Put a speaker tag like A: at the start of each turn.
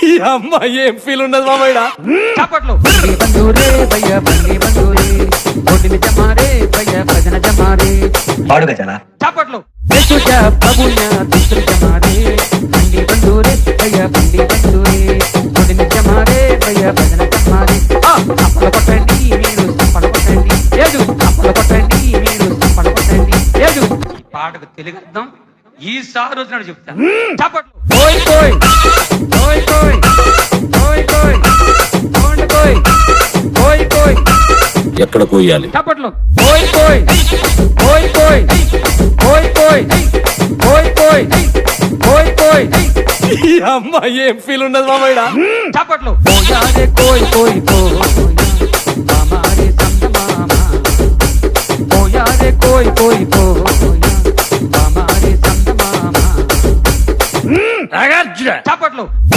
A: ఈ అమ్మాయి ఏం ఫీల్ ఉండదు మామయ్య.
B: చప్పట్లు.
C: బంధురే భయ్య బండి బంధురే ఒడిని జమారే భయ్య భజన జమారే
D: పాడు గజాల.
B: చప్పట్లు.
C: సుజా బబుయా దుస్రు జమారే బండి బంధురే భయ్య బండి బంధురే ఒడిని జమారే భయ్య భజన జమారే అప్పల కొట్టండి మీరు సంపడ కొట్టండి ఏదు అప్పల కొట్టండి మీరు సంపడ కొట్టండి ఏదు.
B: ఈ పాటకు తెలుగు అర్థం ఈసారి వచ్చినాడు చెప్తా. చప్పట్లు.
C: కోయ్ కోయ్ కోయ్ కోయ్ కోయ్ కోయ్ కోండ కోయ్ కోయ్ కోయ్
E: ఎక్కడ కోయాలి?
B: చప్పట్లు.
C: కోయ్ కోయ్ కోయ్ కోయ్ కోయ్ కోయ్ కోయ్ కోయ్ కోయ్ కోయ్
A: ఈ అమ్మాయి ఏం ఫీల్ ఉండదు మామయ్య.
B: చప్పట్లు.
C: కోయా రే కోయ్ కోయ్ కోయా హమారే సంత మామా కోయా రే కోయ్ కోయ్ కోయా హమారే సంత మామా
B: చప్పట్లు.